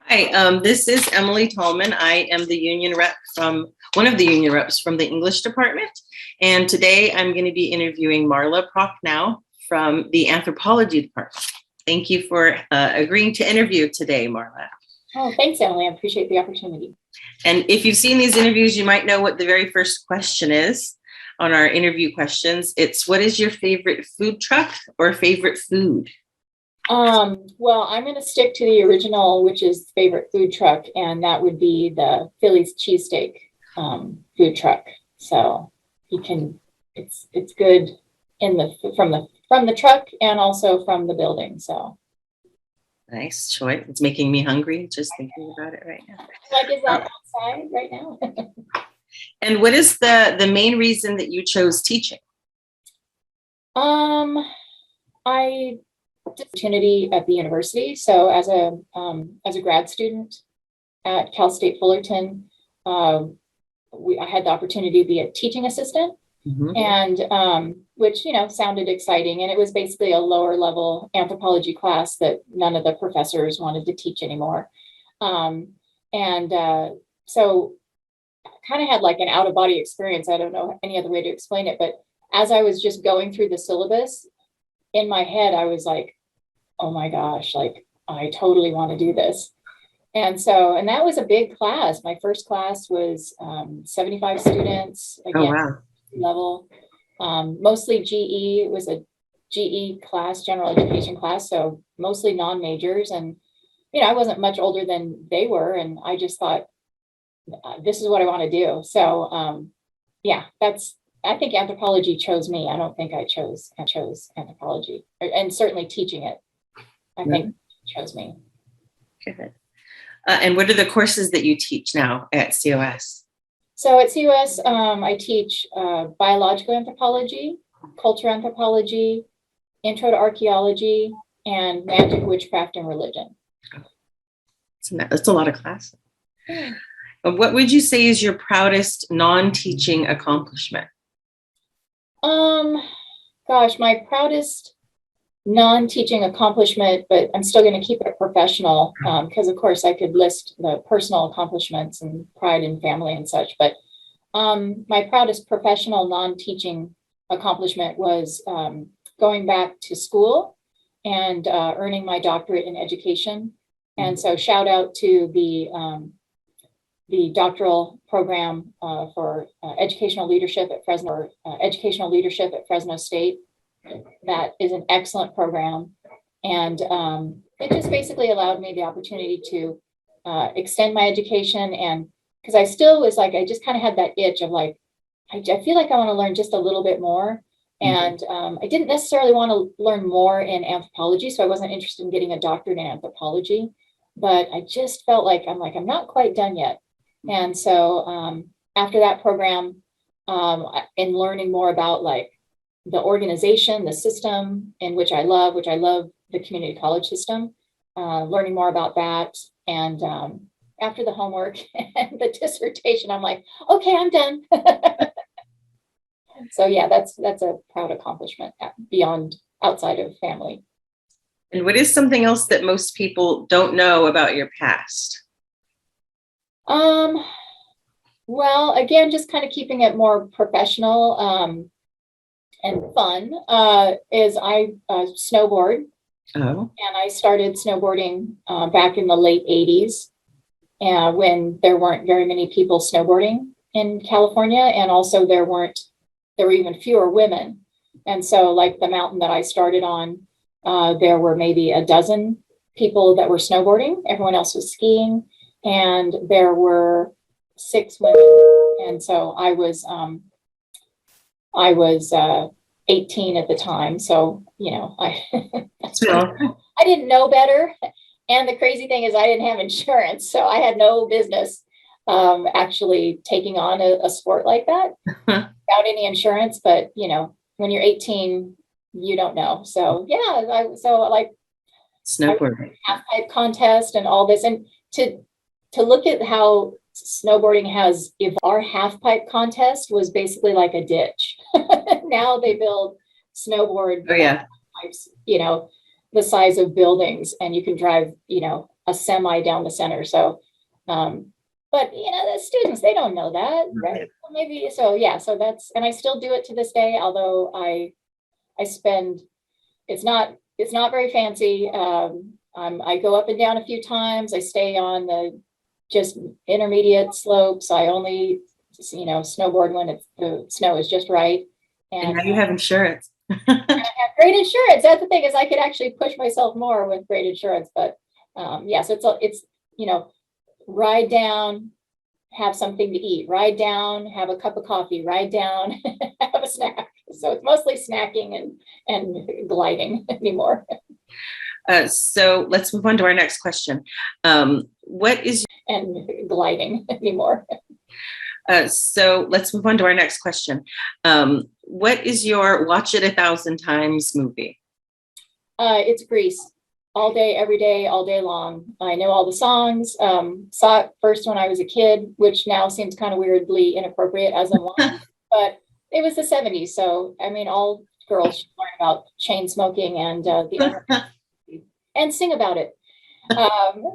Hi, this is Emily Tallman. I am the union rep from one of the union reps from the English department. And today I'm going to be interviewing Marla Prochnow from the Anthropology department. Thank you for agreeing to interview today, Marla. Oh, thanks, Emily. I appreciate the opportunity. And if you've seen these interviews, you might know what the very first question is on our interview questions. It's, what is your favorite food truck or favorite food? Well, I'm going to stick to the original, which is favorite food truck, and that would be the Philly's cheesesteak food truck. So you can, it's good in from the truck and also from the building. So Nice choice. It's making me hungry just thinking about it right now. like, is that outside right now? And what is the main reason that you chose teaching? I opportunity at the university. So as a grad student at Cal State Fullerton, I had the opportunity to be a teaching assistant, and which sounded exciting. And it was basically a lower level anthropology class that none of the professors wanted to teach anymore. So I kind of had like an out of body experience. I don't know any other way to explain it, but as I was just going through the syllabus, in my head, I was like, oh my gosh, like I totally want to do this. And that was a big class. My first class was 75 students, again, level, mostly GE. It was a GE class, general education class. So mostly non-majors. And, I wasn't much older than they were. And I just thought, this is what I want to do. So I think anthropology chose me. I don't think I chose anthropology, and certainly teaching it, I think chose me. Good. And what are the courses that you teach now at COS? So at COS, I teach biological anthropology, cultural anthropology, intro to archaeology, and magic, witchcraft, and religion. That's a lot of classes. What would you say is your proudest non-teaching accomplishment? Gosh, my proudest non-teaching accomplishment, but I'm still going to keep it professional, because of course I could list the personal accomplishments and pride in family and such, but my proudest professional non-teaching accomplishment was going back to school and earning my doctorate in education. And so shout out to the doctoral program for educational leadership at Fresno State. That is an excellent program. And it just basically allowed me the opportunity to extend my education. And because I still was like, I just kind of had that itch of like, I feel like I want to learn just a little bit more. And I didn't necessarily want to learn more in anthropology. So I wasn't interested in getting a doctorate in anthropology, but I just felt like, I'm not quite done yet. And so after that program, and learning more about like the organization, the system in which I love the community college system, learning more about that. And after the homework and the dissertation, I'm like, okay, I'm done. So yeah, that's a proud accomplishment beyond outside of family. And what is something else that most people don't know about your past? Well, again, just kind of keeping it more professional and fun, is I snowboard. Oh. And I started snowboarding back in the late 80s, when there weren't very many people snowboarding in California. And also there were even fewer women. And so like the mountain that I started on, there were maybe a dozen people that were snowboarding. Everyone else was skiing. And there were 6 women. And so I was 18 at the time. So, I didn't know better. And the crazy thing is I didn't have insurance. So I had no business actually taking on a sport like that without any insurance. But, when you're 18, you don't know. So, yeah, snowboarding, half pipe contest and all this. And to look at how snowboarding has evolved, our half pipe contest was basically like a ditch. Now they build snowboard pipes, the size of buildings, and you can drive, a semi down the center. So, but the students, they don't know that, right? Maybe so. Yeah. So that's, and I still do it to this day. Although I spend, it's not very fancy. I go up and down a few times. I stay on the just intermediate slopes. I only, snowboard when the snow is just right. And now you have insurance. I have great insurance. That's the thing, is I could actually push myself more with great insurance. But yes, it's ride down, have something to eat, ride down, have a cup of coffee, ride down, have a snack. So it's mostly snacking and gliding anymore. So let's move on to our next question. What is and gliding anymore? So let's move on to our next question. What is your watch it 1,000 times movie? It's Grease. All day, every day, all day long. I know all the songs. Saw it first when I was a kid, which now seems kind of weirdly inappropriate as a woman, but it was the 70s. So, I mean, all girls should learn about chain smoking and and sing about it.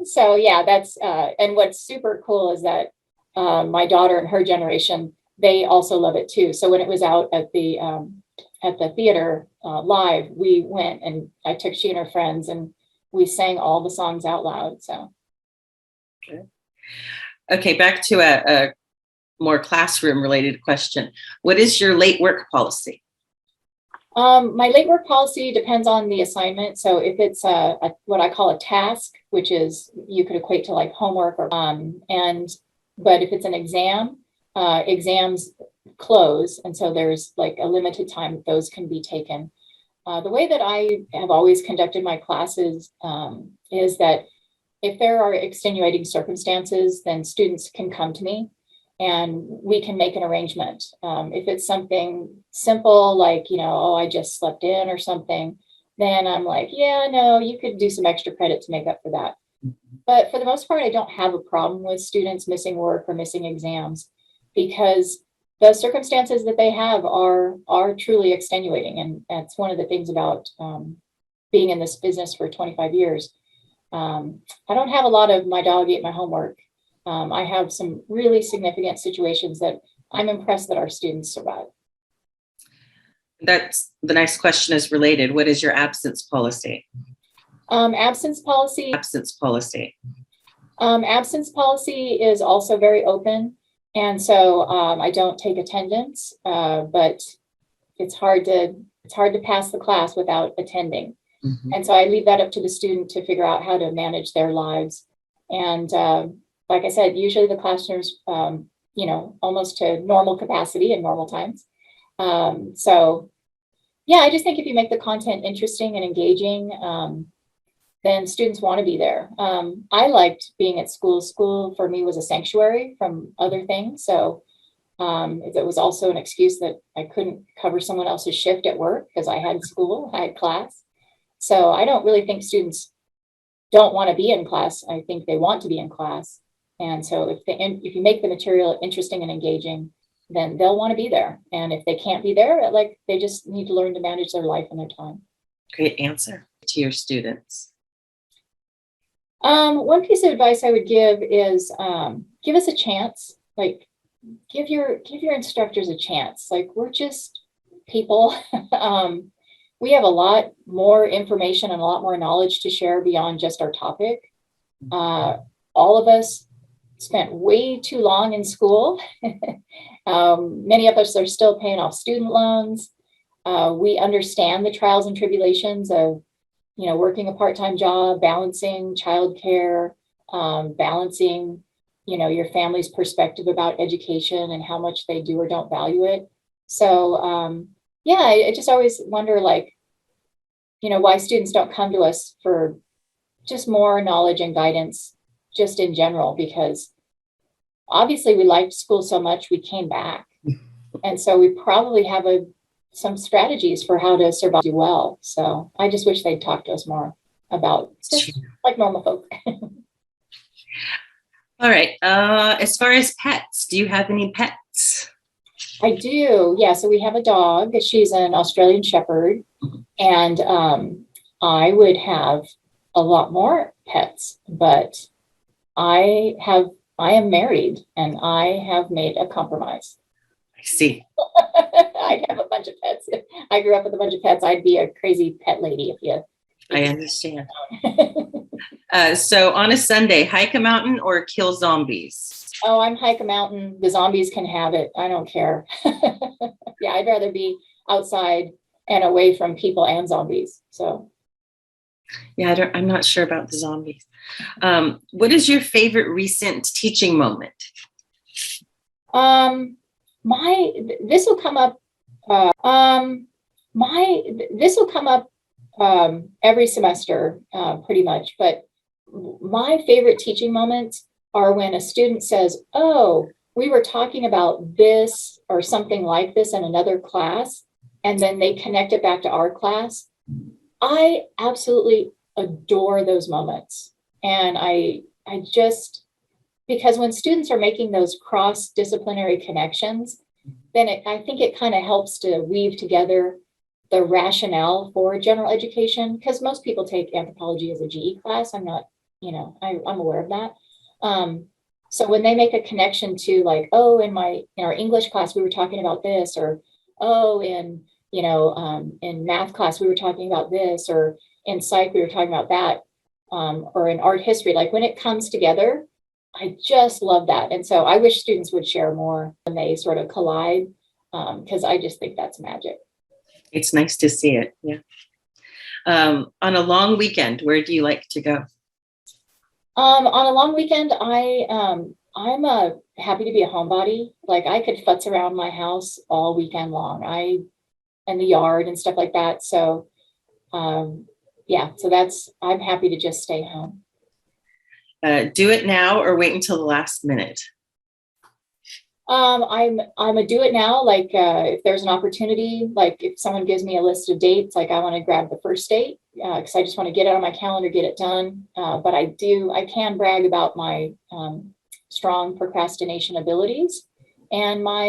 So yeah, that's, and what's super cool is that my daughter and her generation, they also love it too. So when it was out at the theater live, we went and I took she and her friends and we sang all the songs out loud. So. Okay, back to a more classroom related question. What is your late work policy? My late work policy depends on the assignment. So if it's what I call a task, which is you could equate to like homework or but if it's an exam, exams close, and so there's like a limited time that those can be taken. The way that I have always conducted my classes is that if there are extenuating circumstances, then students can come to me and we can make an arrangement. If it's something simple, like, oh, I just slept in or something, then I'm like, yeah, no, you could do some extra credit to make up for that. But for the most part, I don't have a problem with students missing work or missing exams, because the circumstances that they have are truly extenuating. And that's one of the things about being in this business for 25 years. I don't have a lot of my dog ate my homework. I have some really significant situations that I'm impressed that our students survive. That's the next question is related. What is your absence policy? Absence policy. Absence policy. Absence policy is also very open. And so I don't take attendance, but it's hard to pass the class without attending. Mm-hmm. And so I leave that up to the student to figure out how to manage their lives. And like I said, usually the classrooms, almost to normal capacity in normal times. So yeah, I just think if you make the content interesting and engaging, then students want to be there. I liked being at school. School for me was a sanctuary from other things. So it was also an excuse that I couldn't cover someone else's shift at work because I had school, I had class. So I don't really think students don't want to be in class. I think they want to be in class. And so if you make the material interesting and engaging, then they'll want to be there. And if they can't be there, they just need to learn to manage their life and their time. Great answer to your students. One piece of advice I would give is give us a chance. Like give your instructors a chance. Like we're just people. We have a lot more information and a lot more knowledge to share beyond just our topic. All of us spent way too long in school. Many of us are still paying off student loans. We understand the trials and tribulations of, working a part-time job, balancing childcare, balancing, your family's perspective about education and how much they do or don't value it. So, I just always wonder, why students don't come to us for just more knowledge and guidance just in general, because obviously we liked school so much we came back. And so we probably have some strategies for how to survive well. So I just wish they'd talk to us more about just like normal folk. All right. As far as pets, do you have any pets? I do. Yeah. So we have a dog. She's an Australian Shepherd. And I would have a lot more pets, but I am married and I have made a compromise. I see. I have a bunch of pets. I grew up with a bunch of pets. I'd be a crazy pet lady if you. I understand. So on a Sunday, hike a mountain or kill zombies? Oh, I'm hike a mountain. The zombies can have it. I don't care. Yeah, I'd rather be outside and away from people and zombies. So Yeah, I'm not sure about the zombies. What is your favorite recent teaching moment? This will come up. This will come up every semester, pretty much. But my favorite teaching moments are when a student says, "Oh, we were talking about this or something like this in another class," and then they connect it back to our class. I absolutely adore those moments, and I just, because when students are making those cross-disciplinary connections, then I think it kind of helps to weave together the rationale for general education, because most people take anthropology as a GE class. I'm not, I'm aware of that. So when they make a connection to like, oh, in our English class, we were talking about this, or, oh, in math class, we were talking about this, or in psych, we were talking about that, or in art history, like when it comes together, I just love that. And so I wish students would share more when they sort of collide, because I just think that's magic. It's nice to see it. Yeah. On a long weekend, where do you like to go? On a long weekend, I'm happy to be a homebody. Like I could futz around my house all weekend long. In the yard and stuff like that. So, yeah, so I'm happy to just stay home. Do it now or wait until the last minute? I'm a do it now. Like if there's an opportunity, like if someone gives me a list of dates, like I want to grab the first date because I just want to get it on my calendar, get it done. But I can brag about my strong procrastination abilities and my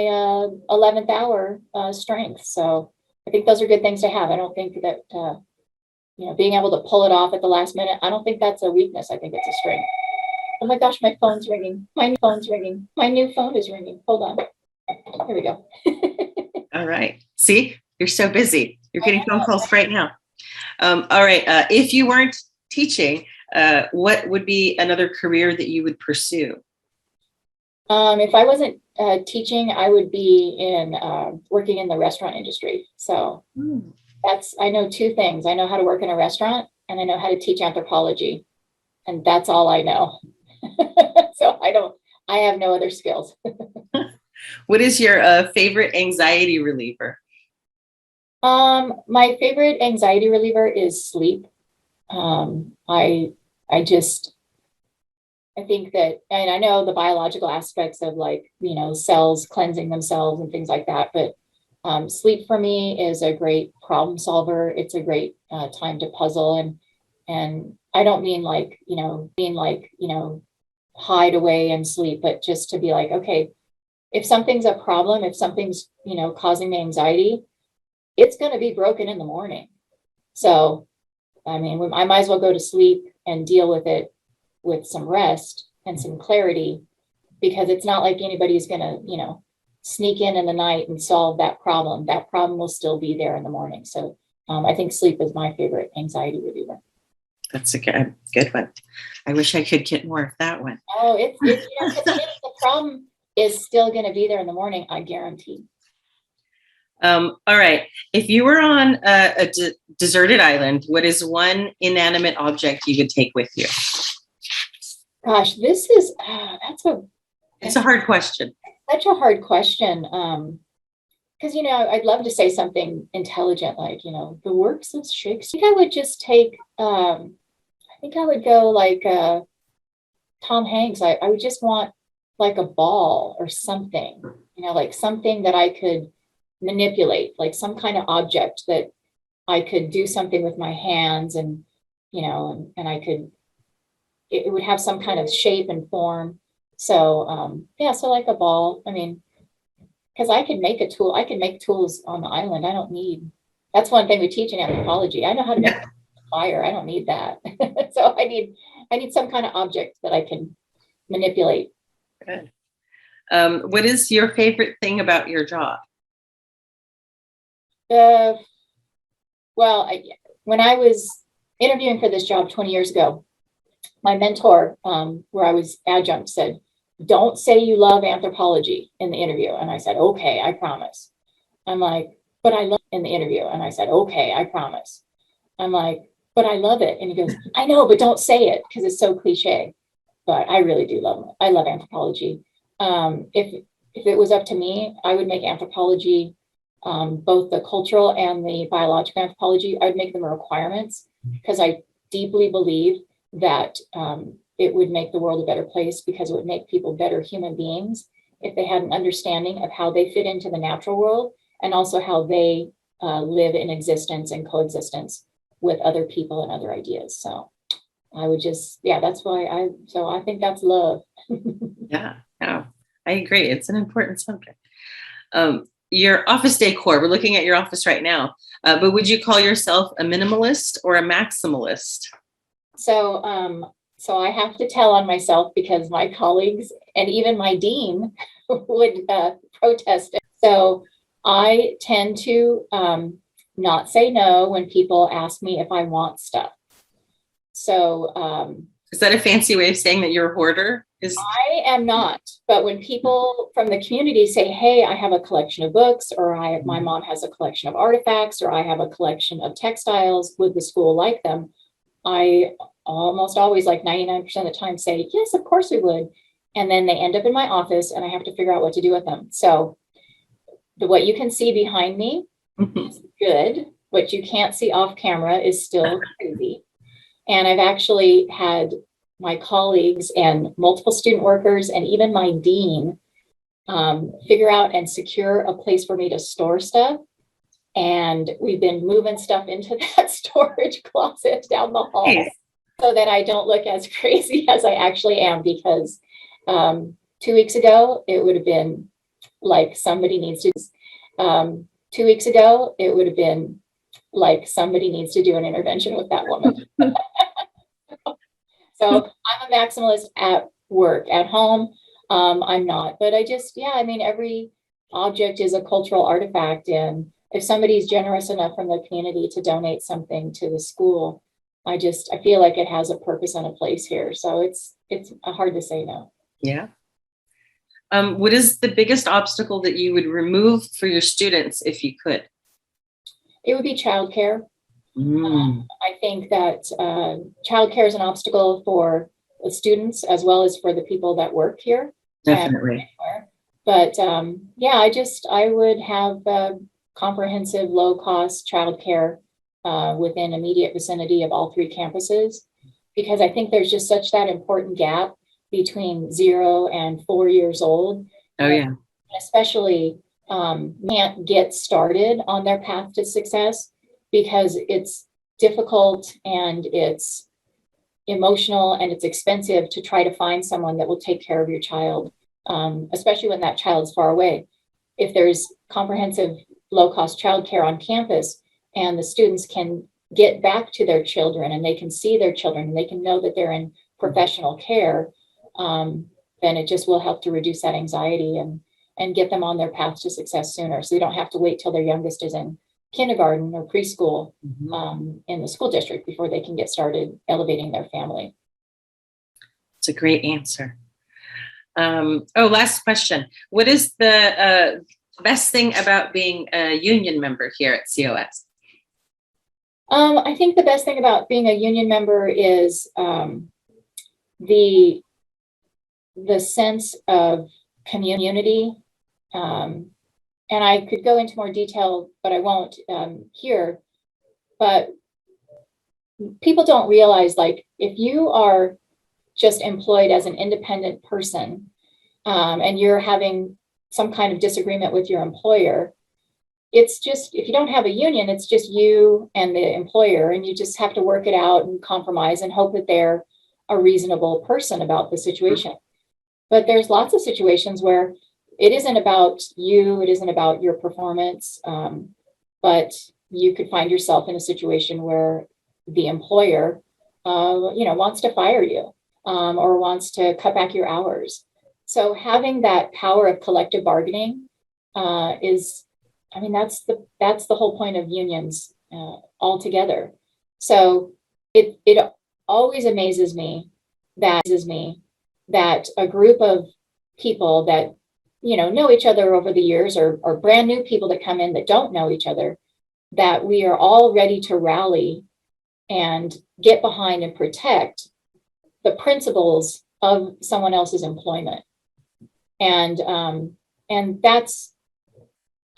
11th hour strength. So I think those are good things to have. I don't think that being able to pull it off at the last minute, I don't think that's a weakness. I think it's a strength. Oh my gosh, my phone's ringing. My new phone's ringing. My new phone is ringing. Hold on. Here we go. All right. See, you're so busy. You're getting phone calls right now. All right. If you weren't teaching, what would be another career that you would pursue? If I wasn't teaching, I would be working in the restaurant industry. So I know two things. I know how to work in a restaurant and I know how to teach anthropology. And that's all I know. So I have no other skills. What is your favorite anxiety reliever? My favorite anxiety reliever is sleep. I think that, and I know the biological aspects of like, cells cleansing themselves and things like that, but sleep for me is a great problem solver. It's a great time to puzzle. And I don't mean like, hide away and sleep, but just to be like, okay, if something's a problem, if something's, causing me anxiety, it's going to be broken in the morning. So, I mean, I might as well go to sleep and deal with it with some rest and some clarity, because it's not like anybody's going to, sneak in the night and solve that problem. That problem will still be there in the morning. So I think sleep is my favorite anxiety reliever. That's a good one. I wish I could get more of that one. Oh, it's the problem is still going to be there in the morning, I guarantee. All right. If you were on a deserted island, what is one inanimate object you would take with you? Gosh, this is it's a hard question. Such a hard question. Because I'd love to say something intelligent, like the works of Shakespeare. I think I would just take. I think I would go like Tom Hanks. I would just want like a ball or something, like something that I could manipulate, like some kind of object that I could do something with my hands and I could. It would have some kind of shape and form. So so like a ball. I mean, because I can make a tool. I can make tools on the island. I don't need. That's one thing we teach in anthropology. I know how to make fire. I don't need that. So I need some kind of object that I can manipulate. Good. What is your favorite thing about your job? Well, when I was interviewing for this job 20 years ago, my mentor, where I was adjunct, said, "Don't say you love anthropology in the interview." And I said, "Okay, I promise." I'm like, "But I love it," in the interview. And I said, "Okay, I promise." I'm like, "But I love it." And he goes, "I know, but don't say it because it's so cliche." But I really do love it. I love anthropology. If it was up to me, I would make anthropology, both the cultural and the biological anthropology, I'd make them requirements because I deeply believe that it would make the world a better place because it would make people better human beings if they had an understanding of how they fit into the natural world and also how they live in existence and coexistence with other people and other ideas. So I would just, yeah, that's why I think that's love. Yeah, no, I agree. It's an important subject. Your office decor, we're looking at your office right now, but would you call yourself a minimalist or a maximalist? So I have to tell on myself because my colleagues and even my dean would protest it. So I tend to not say no when people ask me if I want stuff. So is that a fancy way of saying that you're a hoarder? I am not, but when people from the community say, "Hey, I have a collection of books," or my mom has a collection of artifacts, or I have a collection of textiles, would the school like them? I almost always, like 99% of the time, say, "Yes, of course we would." And then they end up in my office and I have to figure out what to do with them. So what you can see behind me is good. What you can't see off camera is still crazy. And I've actually had my colleagues and multiple student workers and even my dean figure out and secure a place for me to store stuff. And we've been moving stuff into that storage closet down the hall so that I don't look as crazy as I actually am. Because 2 weeks ago, it would have been like somebody needs to. 2 weeks ago, it would have been like somebody needs to do an intervention with that woman. So I'm a maximalist at work. At home, I'm not. But I mean, every object is a cultural artifact. And if somebody's generous enough from the community to donate something to the school, I feel like it has a purpose and a place here. So it's hard to say no. Yeah. What is the biggest obstacle that you would remove for your students if you could? It would be childcare. I think that childcare is an obstacle for the students as well as for the people that work here. Definitely. But I would have comprehensive, low-cost childcare within immediate vicinity of all 3 campuses, because I think there's just such that important gap between 0 and 4 years old. Oh, yeah. Especially can't get started on their path to success because it's difficult and it's emotional and it's expensive to try to find someone that will take care of your child, especially when that child's far away. If there's comprehensive low-cost childcare on campus and the students can get back to their children and they can see their children and they can know that they're in professional care, then it just will help to reduce that anxiety and get them on their path to success sooner. So they don't have to wait till their youngest is in kindergarten or preschool in the school district before they can get started elevating their family. It's a great answer. Last question. What is the best thing about being a union member here at COS? I think the best thing about being a union member is the sense of community. And I could go into more detail, but I won't here. But people don't realize, like, if you are just employed as an independent person and you're having some kind of disagreement with your employer, it's just, if you don't have a union, it's just you and the employer, and you just have to work it out and compromise and hope that they're a reasonable person about the situation. But there's lots of situations where it isn't about you, it isn't about your performance, but you could find yourself in a situation where the employer, wants to fire you, or wants to cut back your hours. So having that power of collective bargaining that's the whole point of unions altogether. So it always amazes me that a group of people that know each other over the years, or brand new people that come in that don't know each other, that we are all ready to rally and get behind and protect the principles of someone else's employment. And that's,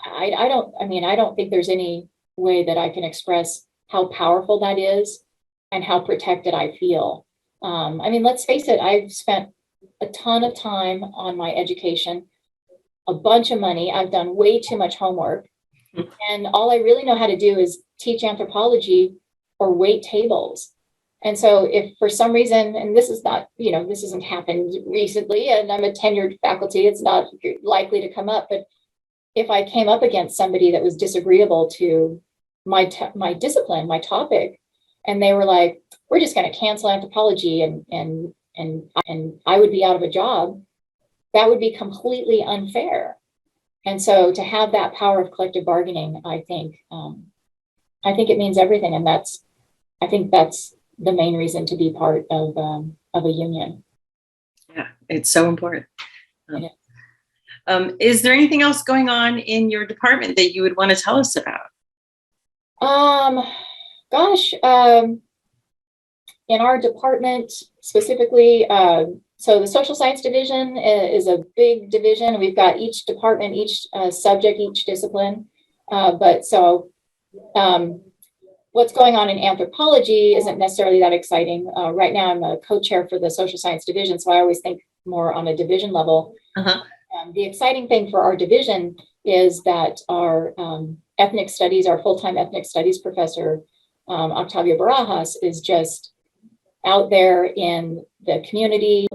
I don't think there's any way that I can express how powerful that is and how protected I feel. Let's face it, I've spent a ton of time on my education, a bunch of money. I've done way too much homework. And all I really know how to do is teach anthropology or wait tables. And so if for some reason, and this is not, this hasn't happened recently, and I'm a tenured faculty, it's not likely to come up, but if I came up against somebody that was disagreeable to my discipline, my topic, and they were like, we're just going to cancel anthropology and I would be out of a job, that would be completely unfair. And so to have that power of collective bargaining, I think it means everything. And I think that's the main reason to be part of a union. Yeah, it's so important. Is there anything else going on in your department that you would want to tell us about? In our department specifically, so the social science division is a big division. We've got each department, each subject, each discipline. What's going on in anthropology isn't necessarily that exciting. Right now, I'm a co-chair for the social science division, so I always think more on a division level. Uh-huh. The exciting thing for our division is that our ethnic studies, our full-time ethnic studies professor, Octavio Barajas, is just out there in the community,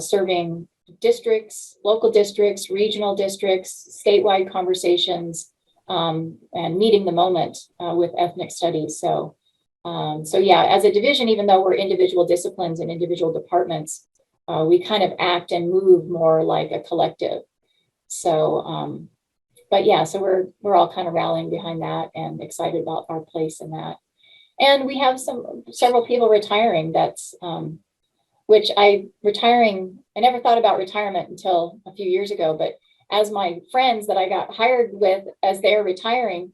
serving districts, local districts, regional districts, statewide conversations, and meeting the moment with ethnic studies. So yeah, as a division, even though we're individual disciplines and individual departments, we kind of act and move more like a collective. So, but yeah, so we're all kind of rallying behind that and excited about our place in that. And we have several people retiring. That's I never thought about retirement until a few years ago, but as my friends that I got hired with, as they're retiring,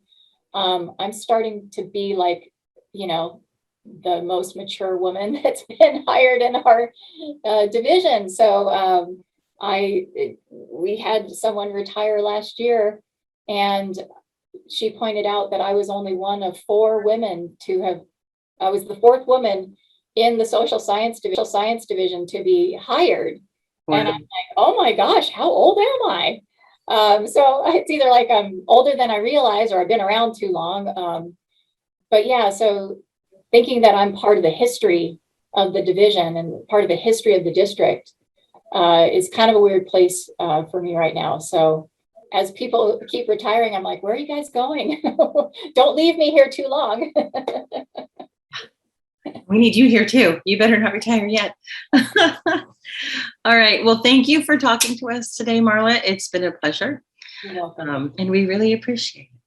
I'm starting to be like, the most mature woman that's been hired in our division. So we had someone retire last year, and she pointed out that I was only one of 4 women I was the 4th woman in the social science division to be hired. Wow. And I'm like, oh my gosh, how old am I? So it's either like I'm older than I realize, or I've been around too long. But yeah, so thinking that I'm part of the history of the division and part of the history of the district is kind of a weird place for me right now. So as people keep retiring, I'm like, where are you guys going? Don't leave me here too long. We need you here too. You better not retire yet. All right. Well, thank you for talking to us today, Marla. It's been a pleasure. You're welcome. And we really appreciate it.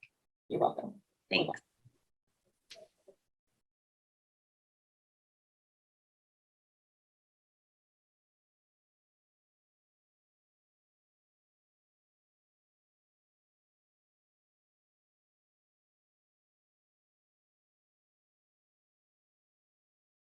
You're welcome. Thanks.